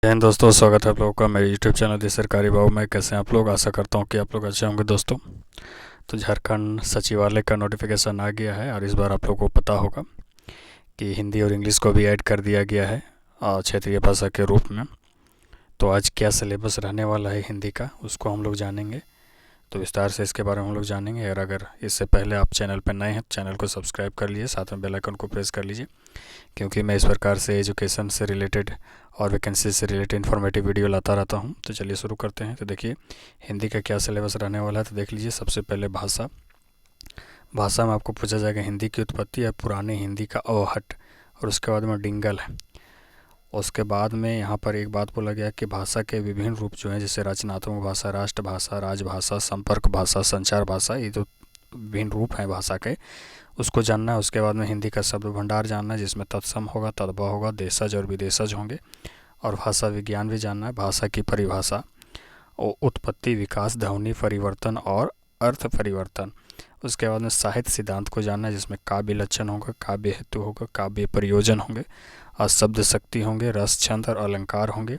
जय हिंद दोस्तों, स्वागत है आप लोगों का मेरे यूट्यूब चैनल दी सरकारी बाबू में। कैसे हैं आप लोग? आशा करता हूं कि आप लोग अच्छे होंगे दोस्तों। तो झारखंड सचिवालय का नोटिफिकेशन आ गया है और इस बार आप लोगों को पता होगा कि हिंदी और इंग्लिश को भी ऐड कर दिया गया है क्षेत्रीय भाषा के रूप में। तो आज क्या सिलेबस रहने वाला है हिंदी का, उसको हम लोग जानेंगे। तो विस्तार से इसके बारे में हम लोग जानेंगे। और अगर इससे पहले आप चैनल पर नए हैं तो चैनल को सब्सक्राइब कर लीजिए, साथ में बेल आइकन को प्रेस कर लीजिए, क्योंकि मैं इस प्रकार से एजुकेशन से रिलेटेड और वैकेंसी से रिलेटेड इन्फॉर्मेटिव वीडियो लाता रहता हूं। तो चलिए शुरू करते हैं। तो देखिए हिंदी का क्या सिलेबस रहने वाला है। तो देख लीजिए, सबसे पहले भाषा में आपको पूछा जाएगा हिंदी की उत्पत्ति या पुराने हिंदी का अवहट, और उसके बाद में डिंगल है। उसके बाद में यहाँ पर एक बात बोला गया कि भाषा के विभिन्न रूप जो हैं, जैसे रचनात्मक भाषा, राष्ट्रभाषा, राजभाषा, संपर्क भाषा, संचार भाषा, ये जो विभिन्न रूप हैं भाषा के, उसको जानना है। उसके बाद में हिंदी का शब्द भंडार जानना है, जिसमें तत्सम होगा, तद्भव होगा, देशज और विदेशज होंगे। और भाषा विज्ञान भी जानना है, भाषा की परिभाषा और उत्पत्ति, विकास, ध्वनि परिवर्तन और अर्थ परिवर्तन। उसके बाद में साहित्य सिद्धांत को जानना है, जिसमें काव्य लक्षण होगा, काव्य हेतु होगा, काव्य प्रयोजन होंगे, और शब्द शक्ति होंगे, रस, छंद और अलंकार होंगे।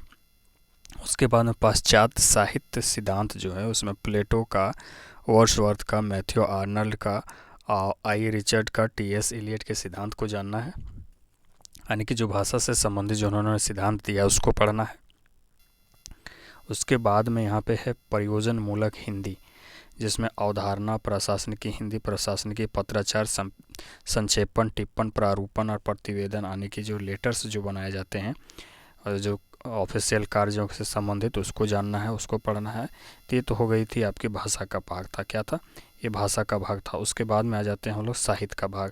उसके बाद में पाश्चात्य साहित्य सिद्धांत जो है, उसमें प्लेटो का, वर्ड्सवर्थ का, मैथ्यू आर्नल्ड का, आई रिचर्ड का, टी.एस. इलियट के सिद्धांत को जानना है। यानी कि जो भाषा से संबंधित जो उन्होंने सिद्धांत दिया उसको पढ़ना है। उसके बाद में यहाँ पे है प्रयोजन मूलक हिंदी, जिसमें अवधारणा, प्रशासनिकी हिंदी, प्रशासनिकी, पत्राचार, संक्षेपण, टिप्पण, प्रारूपण और प्रतिवेदन, यानी कि जो लेटर्स जो बनाए जाते हैं और जो ऑफिशियल कार्यों से संबंधित, उसको जानना है, उसको पढ़ना है। तो ये तो हो गई थी आपकी भाषा का भाग था। क्या था? ये भाषा का भाग था। उसके बाद में आ जाते हैं हम लोग साहित्य का भाग।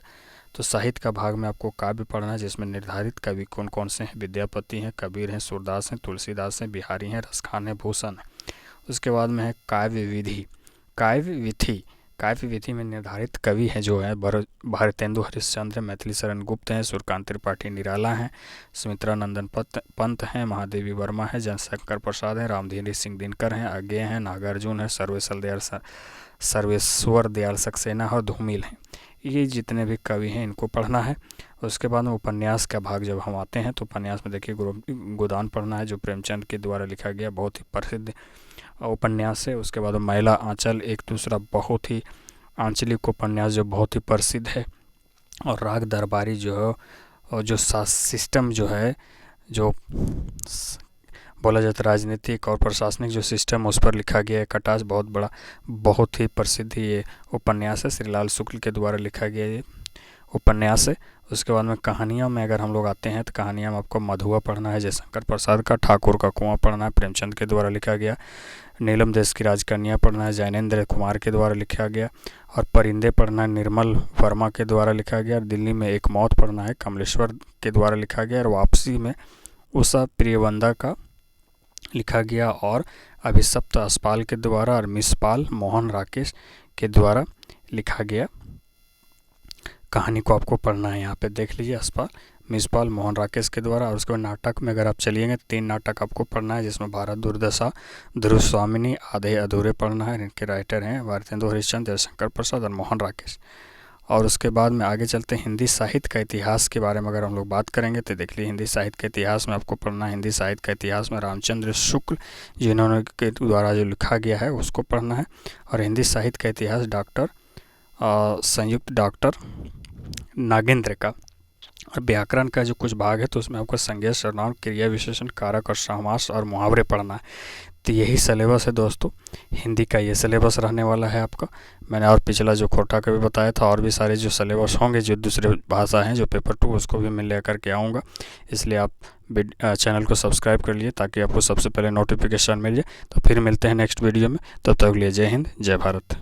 तो साहित्य का भाग में आपको काव्य पढ़ना है, जिसमें निर्धारित कवि कौन कौन से हैं। विद्यापति हैं, कबीर हैं, सूरदास हैं, तुलसीदास हैं, बिहारी हैं, रसखान हैं, भूषण हैं। उसके बाद में है काव्य विधि, काव्य विधि में निर्धारित कवि हैं जो है भारतेंदु हरिश्चंद्र, मैथिली शरण गुप्त हैं, सूर्यकांत त्रिपाठी निराला हैं, सुमित्रा नंदन पंत हैं, महादेवी वर्मा है, जनशंकर प्रसाद हैं, रामधीरी सिंह दिनकर हैं, अज्ञेय हैं, नागार्जुन है, सर्वेश्वर दयाल सक्सेना और धूमिल हैं। ये जितने भी कवि हैं इनको पढ़ना है। उसके बाद में उपन्यास का भाग जब हम आते हैं तो उपन्यास में देखिए गोदान पढ़ना है, जो प्रेमचंद के द्वारा लिखा गया बहुत ही प्रसिद्ध उपन्यास है। उसके बाद मैला आंचल एक दूसरा बहुत ही आंचलिक उपन्यास जो बहुत ही प्रसिद्ध है। और राग दरबारी जो है, और जो सिस्टम जो है, जो बोला जाता है राजनीतिक और प्रशासनिक जो सिस्टम, उस पर लिखा गया है। कटास बहुत बड़ा, बहुत ही प्रसिद्ध ये उपन्यास है, श्रीलाल शुक्ल के द्वारा लिखा गया ये उपन्यास है। उसके बाद में कहानियों में अगर हम लोग आते हैं तो कहानियों में आपको मधुआ पढ़ना है, जयशंकर प्रसाद का, ठाकुर का कुआं पढ़ना है, प्रेमचंद के द्वारा लिखा गया, नीलम देश की राजकन्या पढ़ना है, जैनेन्द्र कुमार के द्वारा लिखा गया, और परिंदे पढ़ना है, निर्मल वर्मा के द्वारा लिखा गया, और दिल्ली में एक मौत पढ़ना है, कमलेश्वर के द्वारा लिखा गया, और वापसी में उषा प्रियवंदा का लिखा गया, और अभिशप्त असपाल के द्वारा और मिसपाल मोहन राकेश के द्वारा लिखा गया कहानी को आपको पढ़ना है। यहाँ पे देख लीजिए, असपाल, मिसपाल, मोहन राकेश के द्वारा। और उसके बाद नाटक में अगर आप चलिएंगे 3 नाटक आपको पढ़ना है, जिसमें भारत दुर्दशा, ध्रुव स्वामिनी, आधे अधूरे पढ़ना है। इनके राइटर हैं भारतेंदु हरिश्चंद्र, जयशंकर प्रसाद और मोहन राकेश। और उसके बाद में आगे चलते हैं हिंदी साहित्य का इतिहास के बारे में अगर हम लोग बात करेंगे तो देख लीजिए, हिंदी साहित्य के इतिहास में आपको पढ़ना है। हिंदी साहित्य का इतिहास में रामचंद्र शुक्ल जिन्होंने के द्वारा जो लिखा गया है उसको पढ़ना है। और हिंदी साहित्य का इतिहास संयुक्त डॉक्टर नागेंद्र का। और व्याकरण का जो कुछ भाग है तो उसमें आपको संज्ञा, सर्वनाम, क्रिया विशेषण, कारक और समास और मुहावरे पढ़ना है। तो यही सिलेबस है दोस्तों, हिंदी का ये सिलेबस रहने वाला है आपका। मैंने और पिछला जो कोटा का भी बताया था, और भी सारे जो सिलेबस होंगे जो दूसरे भाषा हैं, जो पेपर 2, उसको भी मैं लेकर के आऊँगा। इसलिए आप चैनल को सब्सक्राइब कर लिए ताकि आपको सबसे पहले नोटिफिकेशन मिल जाए। तो फिर मिलते हैं नेक्स्ट वीडियो में, तब तक के लिए जय हिंद, जय भारत।